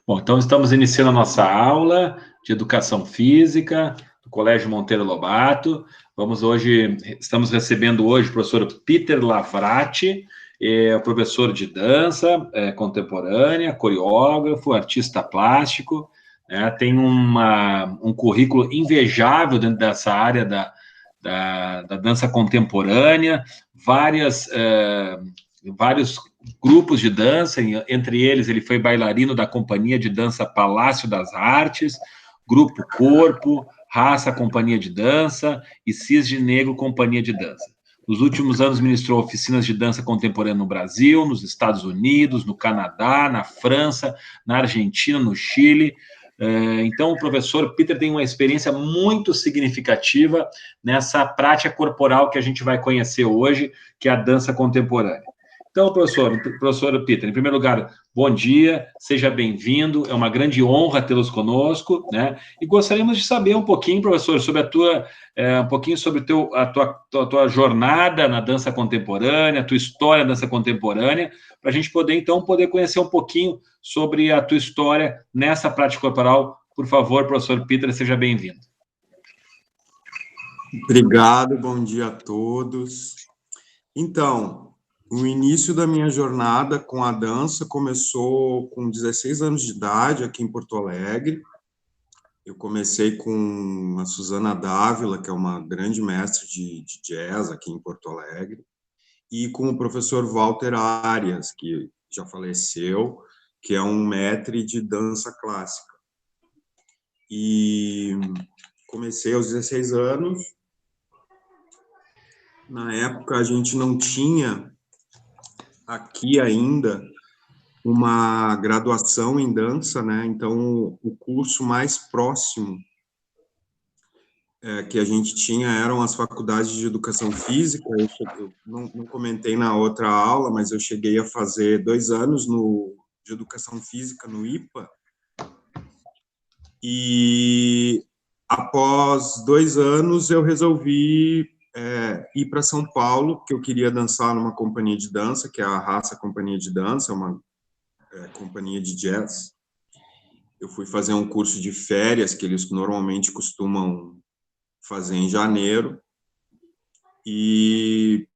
Bom, então estamos iniciando a nossa aula de Educação Física do Colégio Monteiro Lobato. Estamos recebendo hoje o professor Peter Lavrati, professor de dança contemporânea, coreógrafo, artista plástico, né? Tem um currículo invejável dentro dessa área da dança contemporânea, vários grupos de dança, entre eles ele foi bailarino da Companhia de Dança Palácio das Artes, Grupo Corpo, Raça Companhia de Dança e Cisne Negro Companhia de Dança. Nos últimos anos ministrou oficinas de dança contemporânea no Brasil, nos Estados Unidos, no Canadá, na França, na Argentina, no Chile. Então, o professor Peter tem uma experiência muito significativa nessa prática corporal que a gente vai conhecer hoje, que é a dança contemporânea. Então, professor Peter, em primeiro lugar, bom dia, seja bem-vindo, é uma grande honra tê-los conosco, né? E gostaríamos de saber um pouquinho, professor, sobre a tua jornada na dança contemporânea, a tua história na dança contemporânea, para a gente poder conhecer um pouquinho sobre a tua história nessa prática corporal. Por favor, professor Peter, seja bem-vindo. Obrigado, bom dia a todos. Então, o início da minha jornada com a dança começou com 16 anos de idade, aqui em Porto Alegre. Eu comecei com a Susana Dávila, que é uma grande mestre de jazz aqui em Porto Alegre, e com o professor Walter Arias, que já faleceu, que é um maître de dança clássica. E comecei aos 16 anos. Na época, a gente não tinha aqui ainda uma graduação em dança, né? Então, o curso mais próximo que a gente tinha eram as faculdades de educação física. Eu não comentei na outra aula, mas eu cheguei a fazer 2 anos de educação física no IPA. E após 2 anos, eu resolvi ir para São Paulo, porque eu queria dançar numa companhia de dança, que é a Raça Companhia de Dança, uma companhia de jazz. Eu fui fazer um curso de férias, que eles normalmente costumam fazer em janeiro, e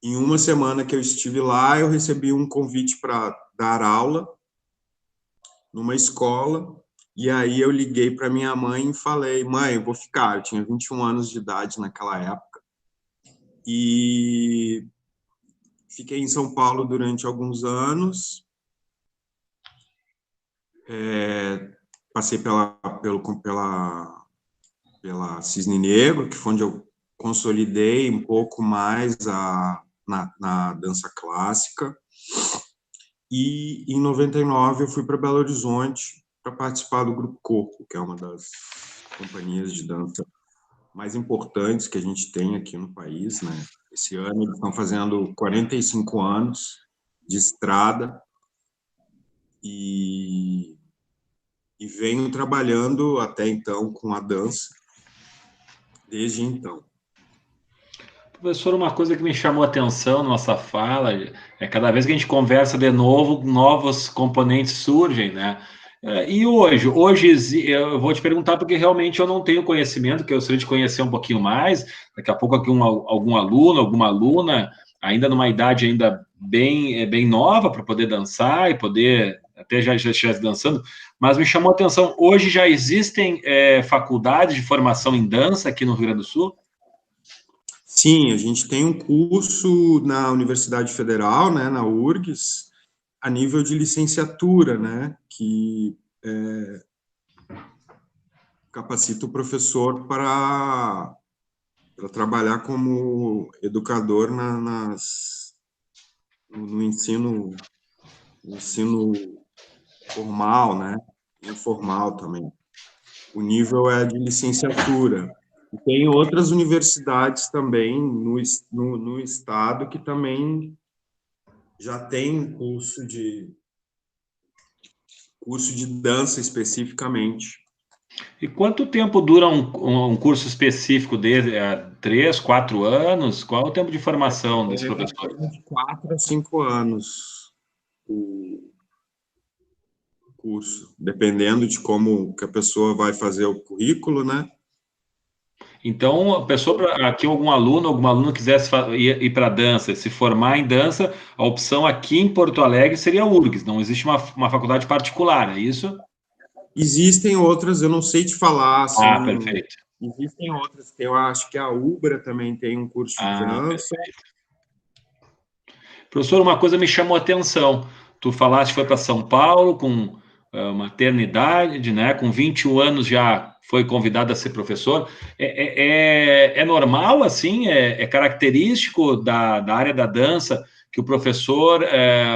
em uma semana que eu estive lá, eu recebi um convite para dar aula numa escola, e aí eu liguei para minha mãe e falei: mãe, eu vou ficar. Eu tinha 21 anos de idade naquela época, e fiquei em São Paulo durante alguns anos. Passei pela Cisne Negro, que foi onde eu consolidei um pouco mais na dança clássica. E em 99 eu fui para Belo Horizonte para participar do Grupo Corpo, que é uma das companhias de dança mais importantes que a gente tem aqui no país, né? Esse ano eles estão fazendo 45 anos de estrada e venho trabalhando até então com a dança desde então. Professor, uma coisa que me chamou a atenção na nossa fala é cada vez que a gente conversa de novo, novos componentes surgem, né? E hoje eu vou te perguntar porque realmente eu não tenho conhecimento, que eu gostaria de conhecer um pouquinho mais. Daqui a pouco aqui algum aluno, alguma aluna, ainda numa idade ainda bem nova para poder dançar e poder até já estivesse dançando, mas me chamou a atenção, hoje já existem faculdades de formação em dança aqui no Rio Grande do Sul? Sim, a gente tem um curso na Universidade Federal, né, na URGS, a nível de licenciatura, né, que capacita o professor para trabalhar como educador no ensino formal, né, informal também. O nível é de licenciatura. E tem outras universidades também no estado que também já tem curso de dança especificamente. E quanto tempo dura um curso específico dele? 3, 4 anos? Qual é o tempo de formação desse professor? De 4 a 5 anos o curso, dependendo de como que a pessoa vai fazer o currículo, né? Então, a pessoa, aqui algum aluno, alguma aluna quisesse ir para dança, se formar em dança, a opção aqui em Porto Alegre seria a URGS, não existe uma faculdade particular, é isso? Existem outras, eu não sei te falar, Ah, assim, perfeito. existem outras, eu acho que a UBRA também tem um curso de Ah, dança. perfeito. Professor, uma coisa me chamou a atenção. Tu falaste que foi para São Paulo com maternidade, né? Com 21 anos já foi convidado a ser professor. É normal, assim? É característico da área da dança que o professor,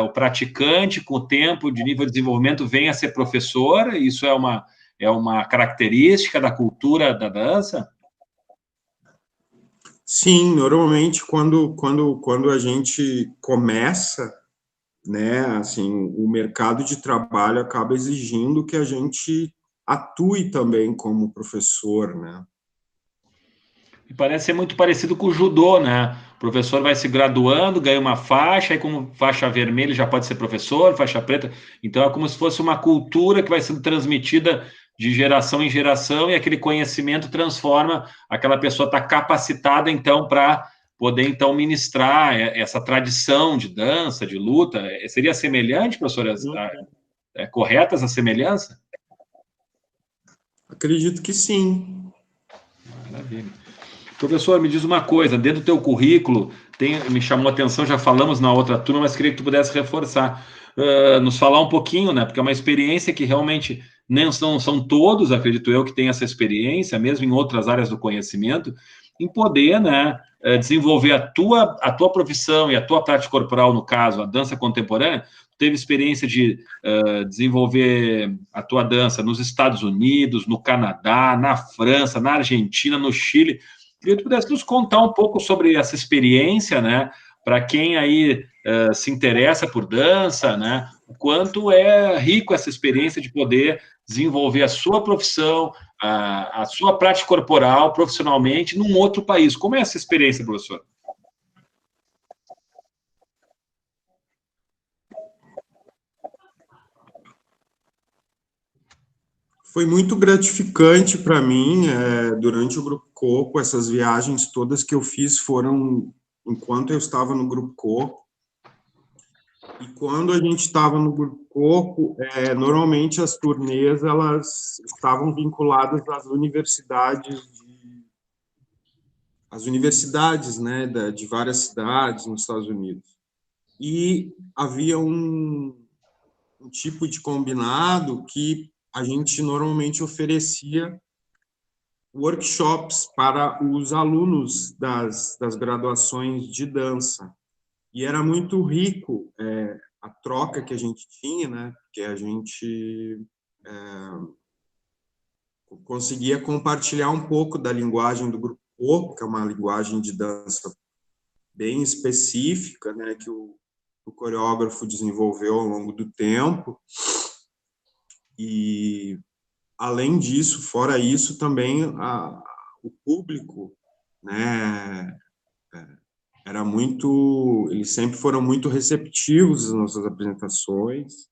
o praticante, com o tempo de nível de desenvolvimento, venha a ser professor? Isso é uma característica da cultura da dança? Sim, normalmente quando a gente começa, né, assim, o mercado de trabalho acaba exigindo que a gente atue também como professor, né? E parece ser muito parecido com o judô, né? O professor vai se graduando, ganha uma faixa, aí como faixa vermelha já pode ser professor, faixa preta. Então é como se fosse uma cultura que vai sendo transmitida de geração em geração e aquele conhecimento transforma, aquela pessoa está capacitada então para poder então ministrar essa tradição de dança, de luta. Seria semelhante, professor? É correta essa semelhança? Acredito que sim. Maravilha. Professor, me diz uma coisa, dentro do teu currículo, me chamou a atenção, já falamos na outra turma, mas queria que tu pudesse reforçar, nos falar um pouquinho, né, porque é uma experiência que realmente não são todos, acredito eu, que têm essa experiência, mesmo em outras áreas do conhecimento, em poder, né, desenvolver a tua profissão e a tua prática corporal, no caso, a dança contemporânea. Teve experiência de desenvolver a tua dança nos Estados Unidos, no Canadá, na França, na Argentina, no Chile. Queria que tu pudesse nos contar um pouco sobre essa experiência, né? Para quem aí se interessa por dança, né? O quanto é rico essa experiência de poder desenvolver a sua profissão, a sua prática corporal profissionalmente num outro país. Como é essa experiência, professor? Foi muito gratificante para mim, durante o Grupo Corpo, essas viagens todas que eu fiz foram enquanto eu estava no Grupo Corpo. E quando a gente estava no Grupo Corpo, normalmente as turnês elas estavam vinculadas às universidades, né, de várias cidades nos Estados Unidos. E havia um tipo de combinado que a gente normalmente oferecia workshops para os alunos das graduações de dança. E era muito rico a troca que a gente tinha, né? Porque a gente conseguia compartilhar um pouco da linguagem do grupo corpo, que é uma linguagem de dança bem específica, né? Que o coreógrafo desenvolveu ao longo do tempo. E além disso, fora isso, também o público, né, era muito, eles sempre foram muito receptivos às nossas apresentações,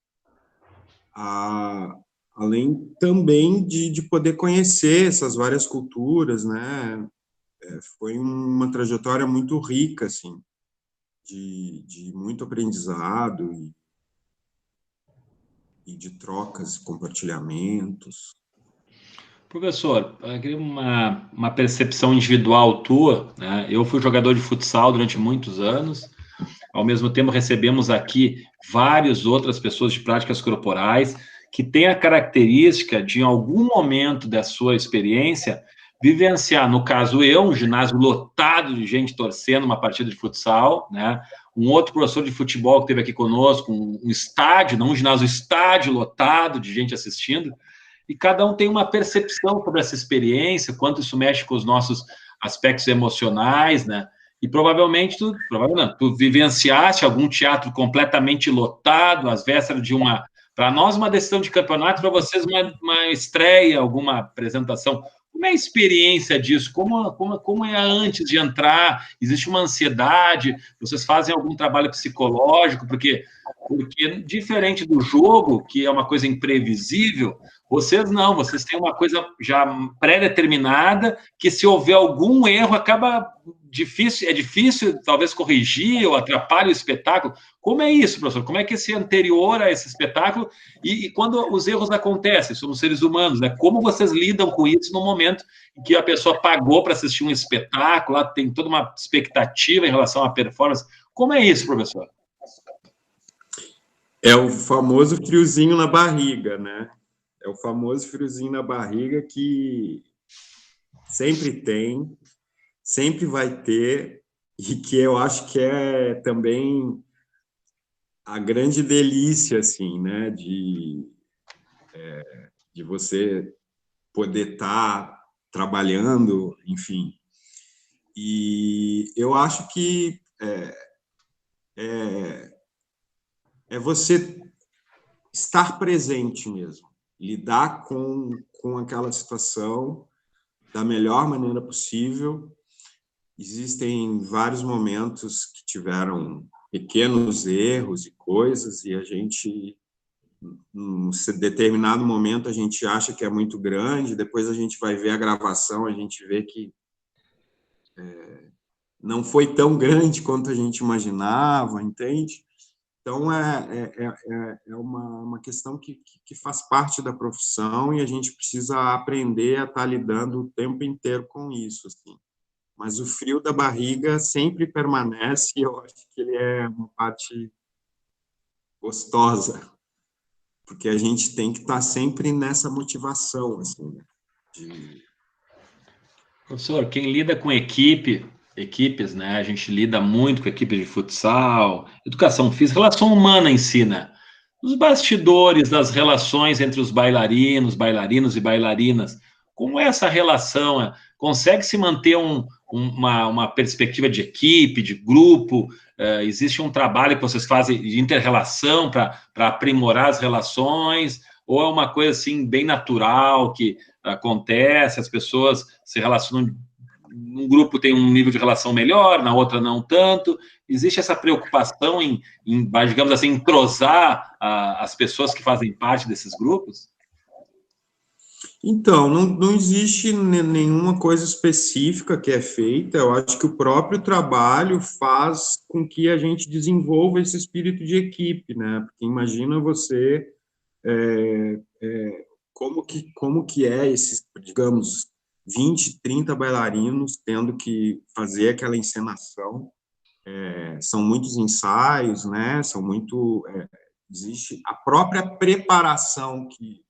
além também de poder conhecer essas várias culturas, né, foi uma trajetória muito rica, assim, de muito aprendizado e de trocas e compartilhamentos. Professor, eu queria uma percepção individual tua, né? Eu fui jogador de futsal durante muitos anos, ao mesmo tempo recebemos aqui várias outras pessoas de práticas corporais que têm a característica de, em algum momento da sua experiência, vivenciar, no caso eu, um ginásio lotado de gente torcendo uma partida de futsal, né? Um outro professor de futebol que esteve aqui conosco, um estádio, não um ginásio, estádio lotado de gente assistindo, e cada um tem uma percepção sobre essa experiência, quanto isso mexe com os nossos aspectos emocionais, né? E provavelmente tu vivenciaste algum teatro completamente lotado, às vésperas de para nós, uma decisão de campeonato, para vocês, uma estreia, alguma apresentação. Como é a experiência disso? Como é antes de entrar? Existe uma ansiedade? Vocês fazem algum trabalho psicológico? Porque porque diferente do jogo, que é uma coisa imprevisível, vocês não, vocês têm uma coisa já pré-determinada, que se houver algum erro, acaba difícil, é difícil talvez corrigir ou atrapalha o espetáculo. Como é isso, professor? Como é que esse anterior a esse espetáculo, e quando os erros acontecem, somos seres humanos, né? Como vocês lidam com isso no momento em que a pessoa pagou para assistir um espetáculo, lá tem toda uma expectativa em relação à performance? Como é isso, professor? É o famoso friozinho na barriga, né? É o famoso friozinho na barriga que sempre tem, sempre vai ter, e que eu acho que é também a grande delícia, assim, né? De você poder estar trabalhando, enfim. E eu acho que é você estar presente mesmo, lidar com aquela situação da melhor maneira possível. Existem vários momentos que tiveram pequenos erros e coisas, e a gente, num determinado momento, a gente acha que é muito grande, depois a gente vai ver a gravação, a gente vê que não foi tão grande quanto a gente imaginava, entende? Então, é uma questão que faz parte da profissão e a gente precisa aprender a estar lidando o tempo inteiro com isso, assim. Mas o frio da barriga sempre permanece e eu acho que ele é uma parte gostosa, porque a gente tem que estar sempre nessa motivação, assim, né? Professor, quem lida com equipes, né? A gente lida muito com equipes de futsal, educação física, relação humana em si, né? Os bastidores das relações entre os bailarinos e bailarinas, como é essa relação? Consegue se manter uma perspectiva de equipe, de grupo? Existe um trabalho que vocês fazem de inter-relação para aprimorar as relações? Ou é uma coisa assim bem natural que acontece, as pessoas se relacionam, num grupo tem um nível de relação melhor, na outra não tanto? Existe essa preocupação em digamos assim, entrosar as pessoas que fazem parte desses grupos? Então, não existe nenhuma coisa específica que é feita. Eu acho que o próprio trabalho faz com que a gente desenvolva esse espírito de equipe, né? Porque imagina você como que é esses, digamos, 20, 30 bailarinos tendo que fazer aquela encenação. São muitos ensaios, né? Existe a própria preparação que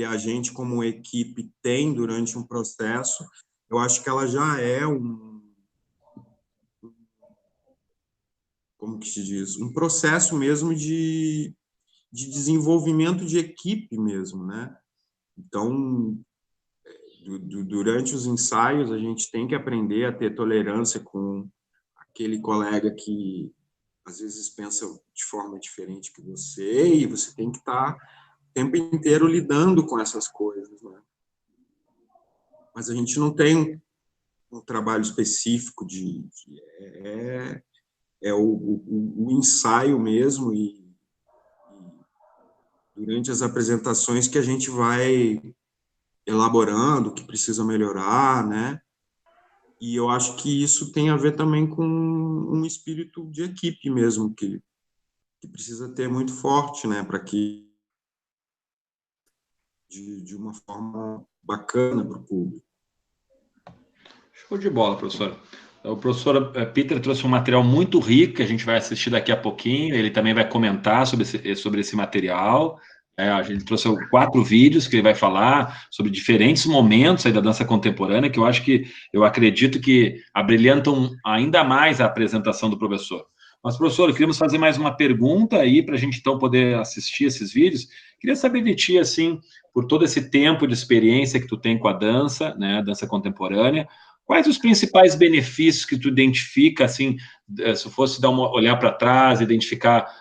a gente, como equipe, tem durante um processo. Eu acho que ela já é como que se diz, um processo mesmo de desenvolvimento de equipe mesmo, né? Então, durante os ensaios, a gente tem que aprender a ter tolerância com aquele colega que às vezes pensa de forma diferente que você, e você tem que estar o tempo inteiro lidando com essas coisas, né? Mas a gente não tem um trabalho específico é o ensaio mesmo, e durante as apresentações que a gente vai elaborando o que precisa melhorar, né? E eu acho que isso tem a ver também com um espírito de equipe mesmo, que precisa ter muito forte, né? Para que, de uma forma bacana para o público. Show de bola, professor. O professor Peter trouxe um material muito rico que a gente vai assistir daqui a pouquinho. Ele também vai comentar sobre esse material. A gente trouxe 4 vídeos que ele vai falar sobre diferentes momentos aí da dança contemporânea, que eu acredito que abrilhantam ainda mais a apresentação do professor. Mas, professor, queríamos fazer mais uma pergunta aí para a gente, então, poder assistir esses vídeos. Queria saber de ti, assim, por todo esse tempo de experiência que tu tem com a dança, né, a dança contemporânea, quais os principais benefícios que tu identifica, assim, se fosse olhar para trás, identificar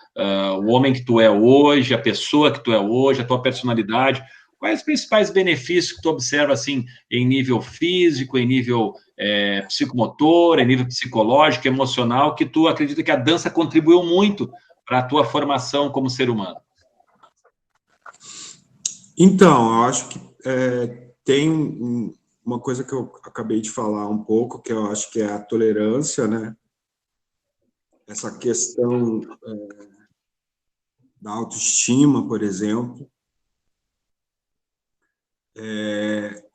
o homem que tu é hoje, a pessoa que tu é hoje, a tua personalidade, quais os principais benefícios que tu observa, assim, em nível físico, em nível psicomotor, em nível psicológico, emocional, que tu acredita que a dança contribuiu muito para a tua formação como ser humano? Então, eu acho que tem uma coisa que eu acabei de falar um pouco, que eu acho que é a tolerância, né? Essa questão da autoestima, por exemplo,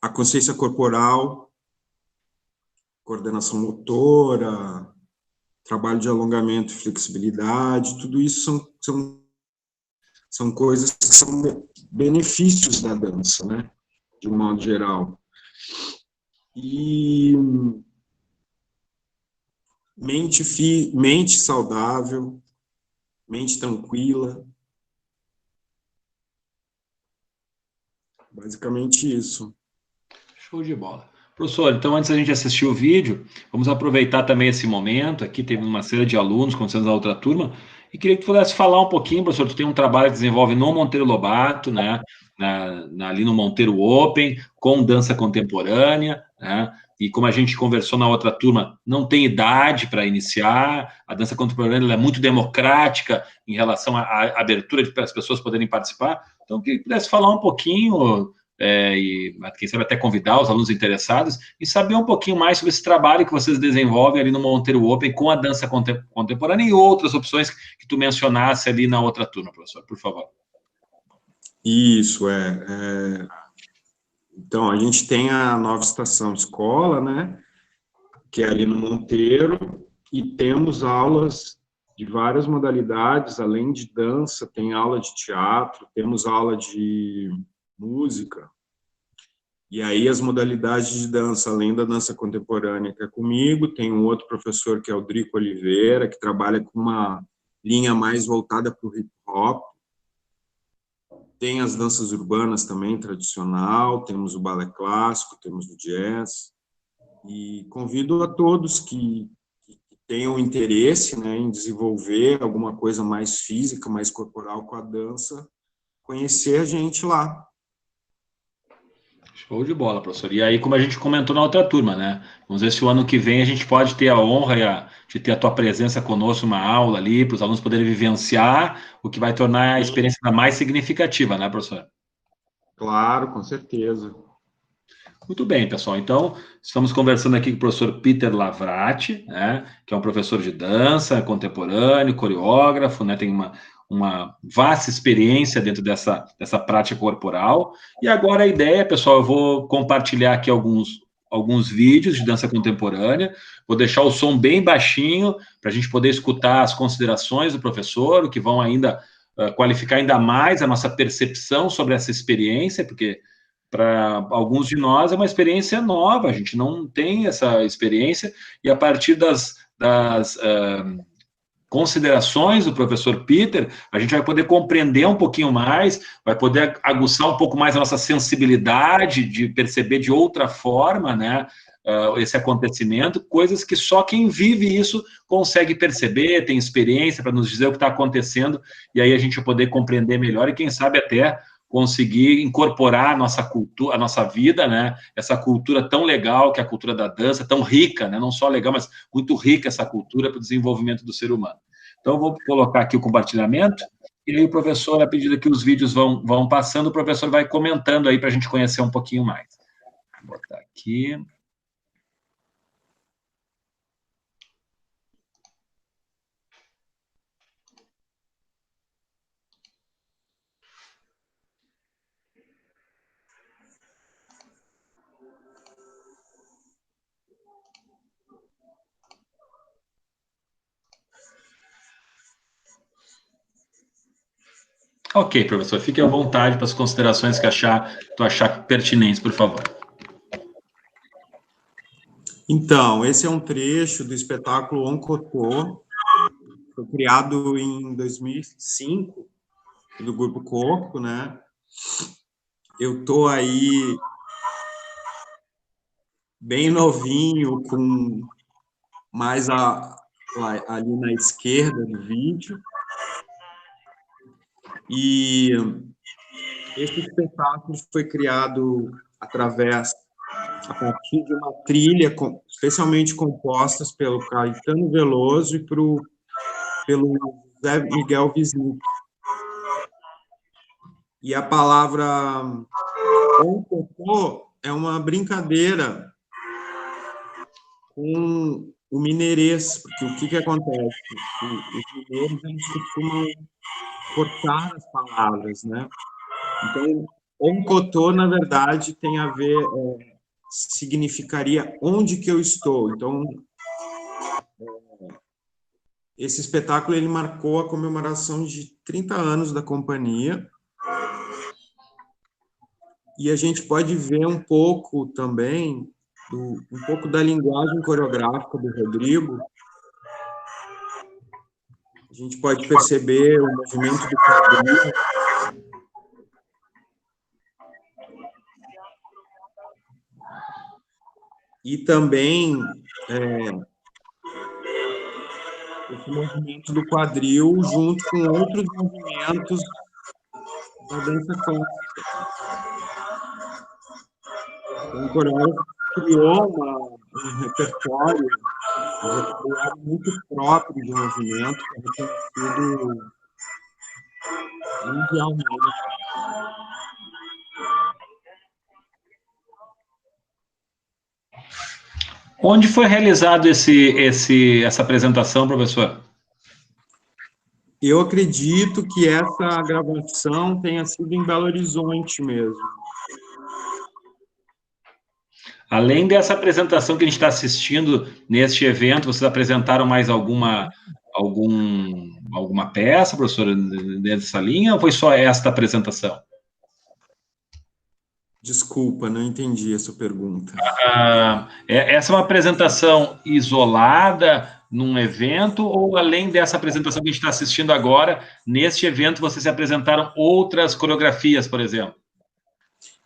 a consciência corporal, coordenação motora, trabalho de alongamento e flexibilidade, tudo isso são coisas que são benefícios da dança, né? De um modo geral. E mente saudável, mente tranquila. Basicamente isso. Show de bola. Professor, então antes da gente assistir o vídeo, vamos aproveitar também esse momento. Aqui teve uma série de alunos, como sendo da outra turma, e queria que tu pudesse falar um pouquinho, professor. Tu tem um trabalho que desenvolve no Monteiro Lobato, né? Ali no Monteiro Open, com dança contemporânea, né? E como a gente conversou na outra turma, não tem idade para iniciar. A dança contemporânea é muito democrática em relação à abertura para as pessoas poderem participar. Então, eu queria que pudesse falar um pouquinho e quem sabe até convidar os alunos interessados e saber um pouquinho mais sobre esse trabalho que vocês desenvolvem ali no Monteiro Open com a dança contemporânea e outras opções que tu mencionasse ali na outra turma, professor, por favor. Isso, Então, a gente tem a nova estação escola, né, que é ali no Monteiro, e temos aulas de várias modalidades, além de dança, tem aula de teatro, temos aula de música, e aí as modalidades de dança, além da dança contemporânea, que é comigo, tem um outro professor que é o Drico Oliveira, que trabalha com uma linha mais voltada para o hip hop. Tem as danças urbanas também, tradicional, temos o balé clássico, temos o jazz, e convido a todos que tenham interesse, né, em desenvolver alguma coisa mais física, mais corporal com a dança, conhecer a gente lá. Show de bola, professor. E aí, como a gente comentou na outra turma, né? Vamos ver se o ano que vem a gente pode ter a honra de ter a tua presença conosco, uma aula ali, para os alunos poderem vivenciar, o que vai tornar a experiência ainda mais significativa, né, professor? Claro, com certeza. Muito bem, pessoal. Então, estamos conversando aqui com o professor Peter Lavrati, né, que é um professor de dança contemporâneo, coreógrafo, né, tem uma vasta experiência dentro dessa prática corporal. E agora a ideia, pessoal, eu vou compartilhar aqui alguns vídeos de dança contemporânea, vou deixar o som bem baixinho para a gente poder escutar as considerações do professor, o que vão ainda qualificar ainda mais a nossa percepção sobre essa experiência, porque para alguns de nós é uma experiência nova, a gente não tem essa experiência, e a partir das considerações do professor Peter, a gente vai poder compreender um pouquinho mais, vai poder aguçar um pouco mais a nossa sensibilidade de perceber de outra forma, né, esse acontecimento, coisas que só quem vive isso consegue perceber, tem experiência para nos dizer o que está acontecendo, e aí a gente vai poder compreender melhor e quem sabe até conseguir incorporar a nossa cultura, a nossa vida, né? Essa cultura tão legal que é a cultura da dança, tão rica, né? Não só legal, mas muito rica essa cultura para o desenvolvimento do ser humano. Então, eu vou colocar aqui o compartilhamento, e aí o professor, à medida que os vídeos vão passando, o professor vai comentando aí para a gente conhecer um pouquinho mais. Vou botar aqui. Ok, professor, fique à vontade para as considerações que tu achar pertinentes, por favor. Então, esse é um trecho do espetáculo Oncotô, foi criado em 2005, do Grupo Corpo, né? Eu tô aí bem novinho, com mais ali na esquerda do vídeo, e esse espetáculo foi criado a partir de uma trilha especialmente compostas pelo Caetano Veloso e pelo José Miguel Wisnik. E a palavra oncotô é uma brincadeira com o mineirês, porque o que acontece? Os mineiros, eles costumam cortar as palavras, né? Então, oncotô, na verdade, tem a ver, significaria onde que eu estou. Então, esse espetáculo, ele marcou a comemoração de 30 anos da companhia, e a gente pode ver um pouco também, um pouco da linguagem coreográfica do Rodrigo. A gente pode perceber o movimento do quadril. E também esse movimento do quadril junto com outros movimentos da dança clássica. Então, o coreógrafo criou um repertório muito próprio de movimento, que é reconhecido mundialmente. Onde foi realizado essa apresentação, professor? Eu acredito que essa gravação tenha sido em Belo Horizonte mesmo. Além dessa apresentação que a gente está assistindo neste evento, vocês apresentaram mais alguma peça, professor, dessa linha, ou foi só esta apresentação? Desculpa, não entendi essa pergunta. Essa é uma apresentação isolada num evento, ou além dessa apresentação que a gente está assistindo agora, neste evento vocês se apresentaram outras coreografias, por exemplo?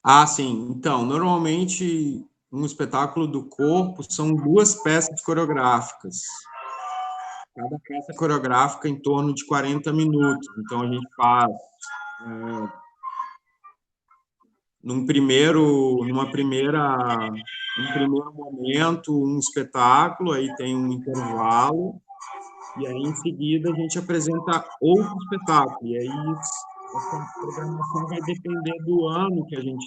Ah, sim. Então, normalmente, um espetáculo do corpo são 2 peças coreográficas. Cada peça coreográfica em torno de 40 minutos. Então, a gente faz, num primeiro momento, um espetáculo, aí tem um intervalo, e aí, em seguida, a gente apresenta outro espetáculo. E aí, essa programação vai depender do ano que a gente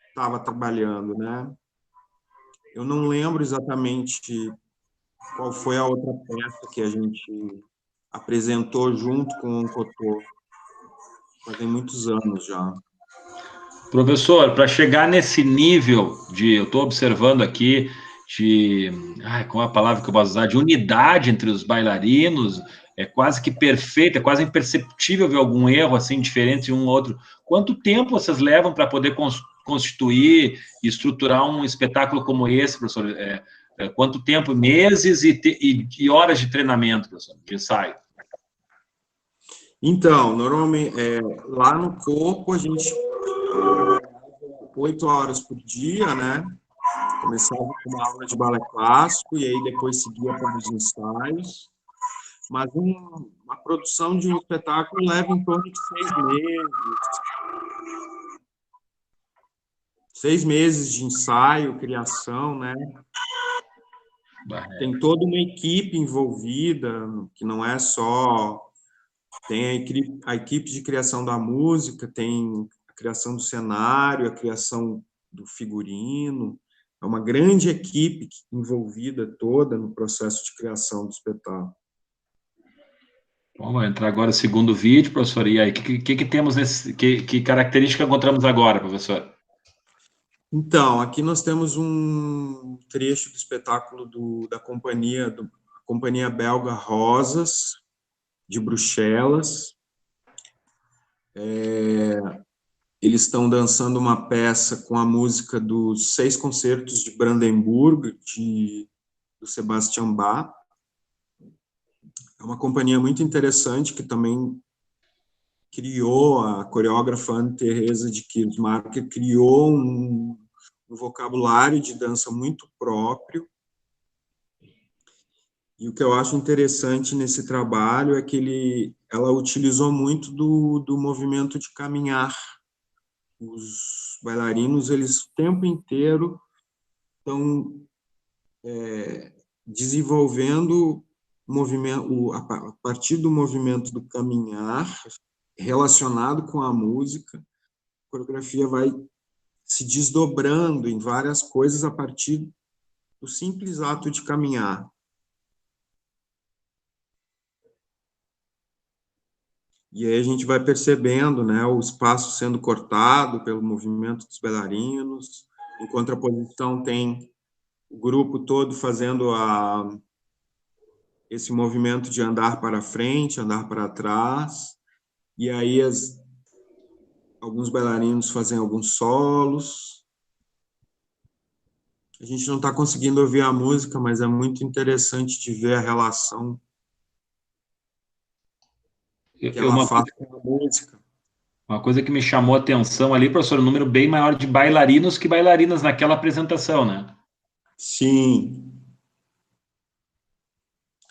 estava trabalhando, né? Eu não lembro exatamente qual foi a outra peça que a gente apresentou junto com o Cotô. Fazem muitos anos já. Professor, para chegar nesse nível eu estou observando aqui, qual é a palavra que eu posso usar? De unidade entre os bailarinos, é quase que perfeito, é quase imperceptível ver algum erro assim diferente de um ou outro. Quanto tempo vocês levam para poder constituir e estruturar um espetáculo como esse, professor? Quanto tempo? Meses e horas de treinamento, professor, de ensaio? Então, normalmente, lá no corpo, a gente 8 horas por dia, né? Começava com uma aula de balé clássico e aí depois seguia para os ensaios. Mas uma produção de um espetáculo leva em torno de 6 meses. 6 meses de ensaio, criação, né? Tem toda uma equipe envolvida, que não é só... Tem a equipe de criação da música, tem a criação do cenário, a criação do figurino. É uma grande equipe envolvida toda no processo de criação do espetáculo. Vamos entrar agora no segundo vídeo, professor. E aí, o que temos nesse. Que característica encontramos agora, professor? Então, aqui nós temos um trecho do espetáculo da companhia belga Rosas, de Bruxelas. Eles estão dançando uma peça com a música dos 6 concertos de Brandemburgo, do Sebastian Bach. É uma companhia muito interessante que também criou, a coreógrafa Anne-Therese de Kirchmarker criou um vocabulário de dança muito próprio. E o que eu acho interessante nesse trabalho é que ela utilizou muito do movimento de caminhar. Os bailarinos, eles o tempo inteiro estão desenvolvendo a partir do movimento do caminhar, relacionado com a música, a coreografia vai se desdobrando em várias coisas a partir do simples ato de caminhar. E aí a gente vai percebendo, né, o espaço sendo cortado pelo movimento dos bailarinos. Em contraposição, tem o grupo todo fazendo esse movimento de andar para frente, andar para trás. E aí alguns bailarinos fazem alguns solos. A gente não está conseguindo ouvir a música, mas é muito interessante de ver a relação que ela faz com a música. Uma coisa que me chamou a atenção ali, professor, um número bem maior de bailarinos que bailarinas naquela apresentação, né? Sim.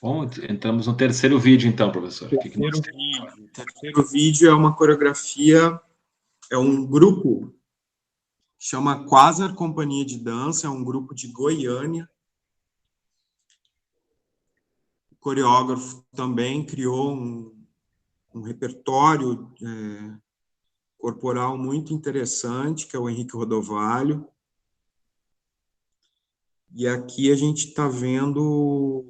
Bom, entramos no terceiro vídeo, então, professor. O terceiro vídeo é uma coreografia, é um grupo, chama Quasar Companhia de Dança, é um grupo de Goiânia. O coreógrafo também criou um repertório corporal muito interessante, que é o Henrique Rodovalho. E aqui a gente está vendo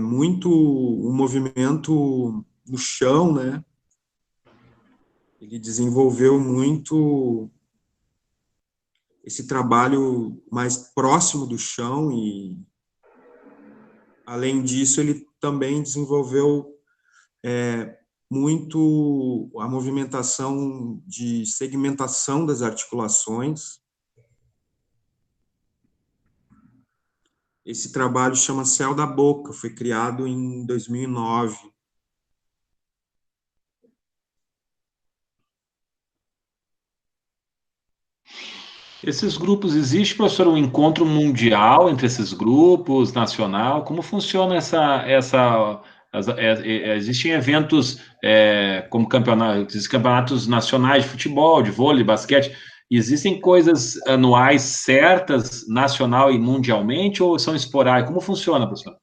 muito o movimento no chão, né? Ele desenvolveu muito esse trabalho mais próximo do chão e, além disso, ele também desenvolveu muito a movimentação de segmentação das articulações. Esse trabalho chama Céu da Boca, foi criado em 2009. Esses grupos, existe, professor, um encontro mundial entre esses grupos, nacional? Como funciona existem eventos como campeonatos nacionais de futebol, de vôlei, basquete. Existem coisas anuais certas, nacional e mundialmente, ou são esporádicas? Como funciona, professor?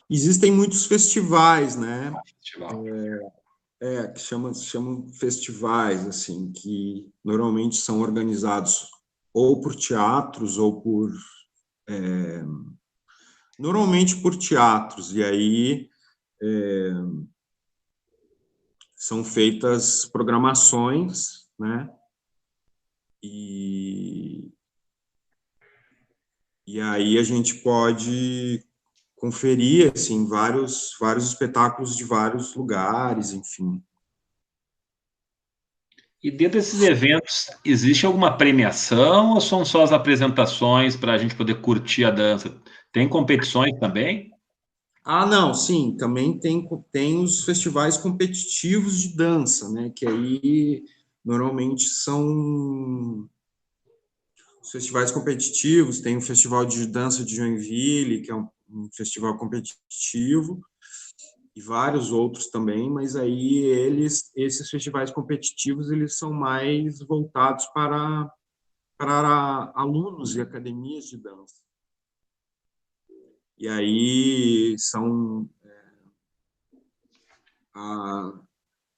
Existem muitos festivais, né? Festival. Que chamam festivais, assim, que normalmente são organizados ou por teatros ou por... normalmente por teatros, e aí são feitas programações, né? E aí a gente pode conferir, assim, vários espetáculos de vários lugares, enfim. E dentro desses eventos, existe alguma premiação ou são só as apresentações para a gente poder curtir a dança? Tem competições também? Ah, não, sim, também tem os festivais competitivos de dança, né? Que aí normalmente são os festivais competitivos, tem o Festival de Dança de Joinville, que é um festival competitivo, e vários outros também, mas aí esses festivais competitivos, eles são mais voltados para alunos e academias de dança. E aí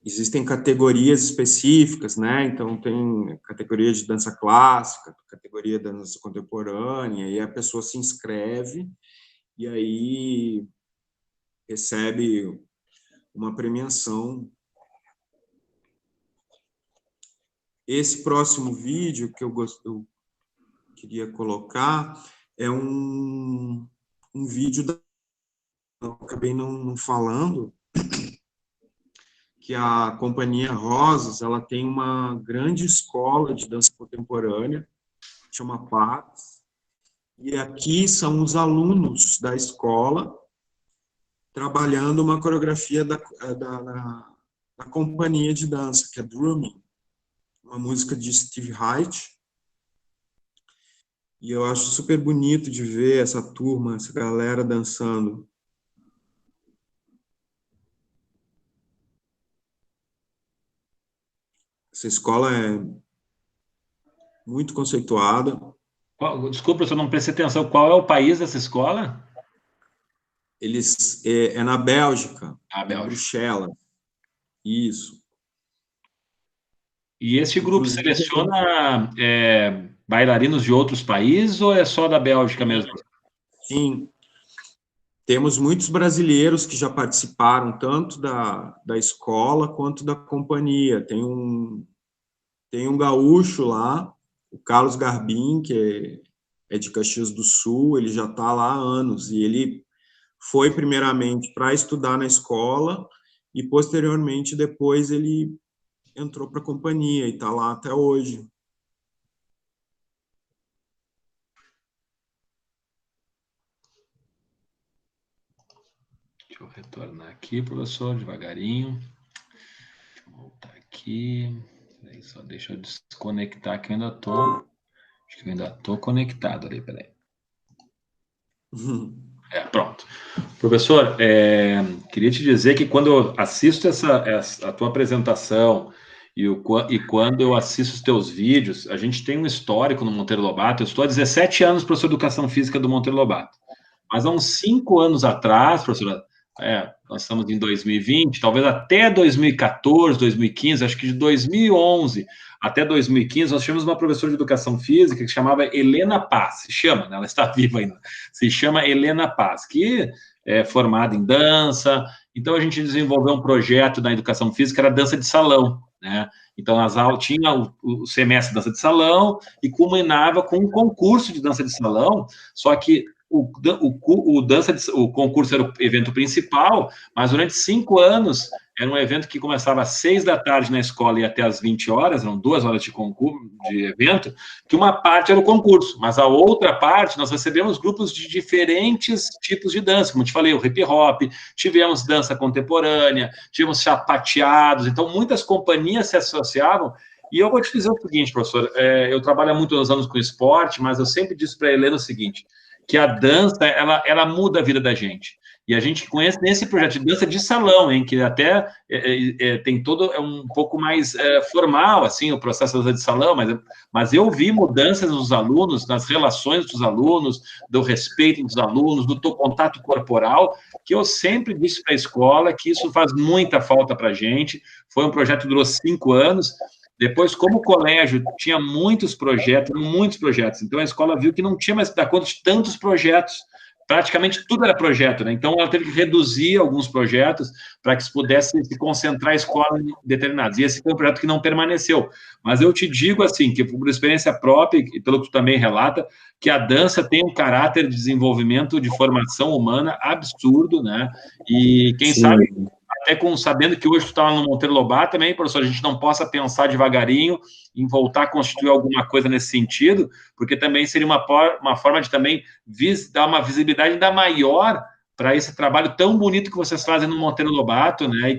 existem categorias específicas, né? Então, tem categoria de dança clássica, categoria de dança contemporânea, e a pessoa se inscreve e aí recebe uma premiação. Esse próximo vídeo que eu queria colocar é um vídeo eu acabei não falando, que a Companhia Rosas, ela tem uma grande escola de dança contemporânea, chama PATS, e aqui são os alunos da escola trabalhando uma coreografia da companhia de dança, que é Drumming, uma música de Steve Reich, e eu acho super bonito de ver essa turma, essa galera dançando. Essa escola é muito conceituada, Desculpa, professor, não prestei atenção. Qual é o país dessa escola? É na Bélgica, em Bélgica. Bruxelas. Isso. E esse grupo Inclusive, seleciona bailarinos de outros países ou é só da Bélgica mesmo? sim, temos muitos brasileiros que já participaram tanto da escola quanto da companhia. Tem um gaúcho lá, o Carlos Garbim, que é de Caxias do Sul, ele já está lá há anos, e ele foi primeiramente para estudar na escola, e posteriormente, depois, ele entrou para a companhia e está lá até hoje. Deixa eu retornar aqui, professor, devagarinho. Deixa eu voltar aqui. Aí só deixa eu desconectar que eu ainda estou. Acho que eu ainda estou conectado ali, peraí. Pronto. Professor, queria te dizer que quando eu assisto a tua apresentação e quando eu assisto os teus vídeos, a gente tem um histórico no Monteiro Lobato. Eu estou há 17 anos professor de Educação Física do Monteiro Lobato. Mas há uns 5 anos atrás, professor, nós estamos em 2020, talvez até 2014, 2015, acho que de 2011 até 2015, nós tivemos uma professora de Educação Física que se chamava Helena Paz, se chama, né? Ela está viva ainda, se chama Helena Paz, que é formada em dança. Então, a gente desenvolveu um projeto da Educação Física, era dança de salão, né? Então, as aulas tinha o semestre de dança de salão e culminava com um concurso de dança de salão, só que o concurso era o evento principal, mas durante 5 anos era um evento que começava às 6 da tarde na escola e até às 20 horas, eram 2 horas de concurso, de evento, que uma parte era o concurso, mas a outra parte nós recebemos grupos de diferentes tipos de dança, como te falei, o hip hop, tivemos dança contemporânea, tivemos sapateados, então muitas companhias se associavam. E eu vou te dizer o seguinte, professor, eu trabalho há muitos anos com esporte, mas eu sempre disse para a Helena o seguinte, que a dança, ela muda a vida da gente. E a gente conhece nesse projeto de dança de salão, que até tem todo um pouco mais formal, assim, o processo da dança de salão, mas eu vi mudanças nos alunos, nas relações dos alunos, do respeito dos alunos, do contato corporal, que eu sempre disse para a escola que isso faz muita falta para a gente. Foi um projeto que durou 5 anos. Depois, como o colégio tinha muitos projetos, então a escola viu que não tinha mais que dar conta de tantos projetos. Praticamente tudo era projeto, né? Então ela teve que reduzir alguns projetos para que se pudesse se concentrar a escola em determinados. E esse foi um projeto que não permaneceu. Mas eu te digo assim, que por experiência própria, e pelo que tu também relata, que a dança tem um caráter de desenvolvimento de formação humana absurdo, né? E quem Sim. sabe até sabendo que hoje tu está no Monteiro Lobato também, professor, a gente não possa pensar devagarinho em voltar a constituir alguma coisa nesse sentido, porque também seria uma forma de também dar uma visibilidade ainda maior para esse trabalho tão bonito que vocês fazem no Monteiro Lobato, né, e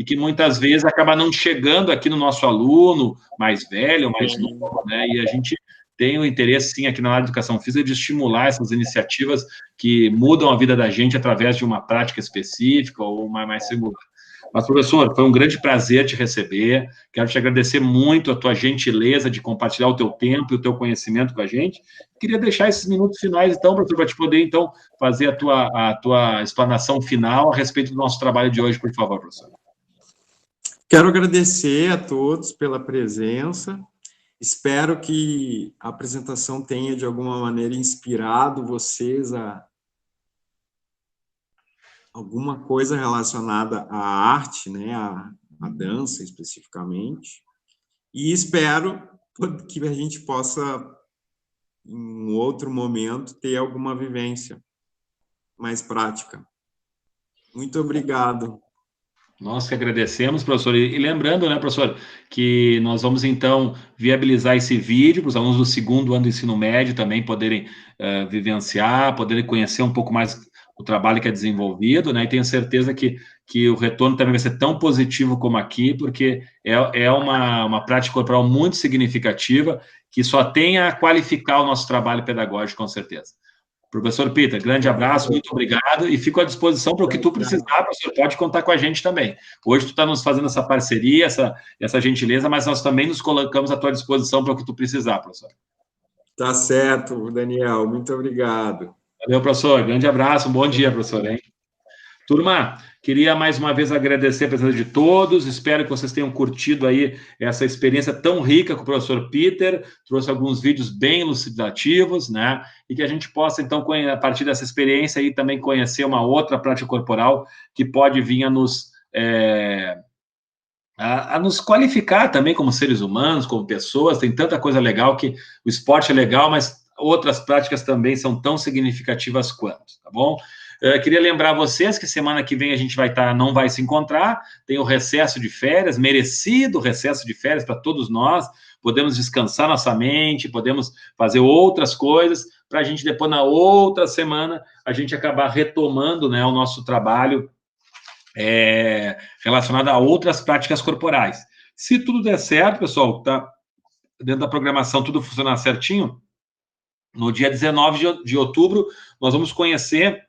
que muitas vezes acaba não chegando aqui no nosso aluno mais velho, mais novo, né, e a gente tem o interesse, sim, aqui na área de educação física, de estimular essas iniciativas que mudam a vida da gente através de uma prática específica ou uma mais singular. Mas, professor, foi um grande prazer te receber. Quero te agradecer muito a tua gentileza de compartilhar o teu tempo e o teu conhecimento com a gente. Queria deixar esses minutos finais, então, professor, para te poder, então, fazer a tua explanação final a respeito do nosso trabalho de hoje, por favor, professor. Quero agradecer a todos pela presença. Espero que a apresentação tenha, de alguma maneira, inspirado vocês a alguma coisa relacionada à arte, né, à dança especificamente, e espero que a gente possa, em um outro momento, ter alguma vivência mais prática. Muito obrigado. Nós que agradecemos, professor. E lembrando, né, professor, que nós vamos, então, viabilizar esse vídeo para os alunos do segundo ano do ensino médio também poderem vivenciar, poderem conhecer um pouco mais o trabalho que é desenvolvido, né, e tenho certeza que o retorno também vai ser tão positivo como aqui, porque é uma prática corporal muito significativa, que só tem a qualificar o nosso trabalho pedagógico, com certeza. Professor Peter, grande abraço, muito obrigado, e fico à disposição para o que tu precisar, professor, pode contar com a gente também. Hoje tu está nos fazendo essa parceria, essa gentileza, mas nós também nos colocamos à tua disposição para o que tu precisar, professor. Tá certo, Daniel. Muito obrigado. Valeu, professor. Grande abraço, um bom dia, professor, hein? Turma, queria mais uma vez agradecer a presença de todos, espero que vocês tenham curtido aí essa experiência tão rica com o professor Peter, trouxe alguns vídeos bem elucidativos, né, e que a gente possa, então, a partir dessa experiência aí, também conhecer uma outra prática corporal que pode vir a nos... a nos qualificar também como seres humanos, como pessoas, tem tanta coisa legal que o esporte é legal, mas outras práticas também são tão significativas quanto, tá bom? Queria lembrar vocês que semana que vem a gente não vai se encontrar, tem o recesso de férias, merecido recesso de férias para todos nós, podemos descansar nossa mente, podemos fazer outras coisas, para a gente depois, na outra semana, a gente acabar retomando, né, o nosso trabalho relacionado a outras práticas corporais. Se tudo der certo, pessoal, tá dentro da programação, tudo funcionar certinho, no dia 19 de outubro, nós vamos conhecer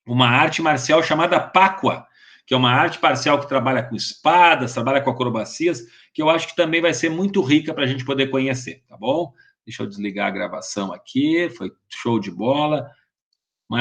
uma arte marcial chamada Pacua, que é uma arte marcial que trabalha com espadas, trabalha com acrobacias, que eu acho que também vai ser muito rica para a gente poder conhecer, tá bom? Deixa eu desligar a gravação aqui, foi show de bola.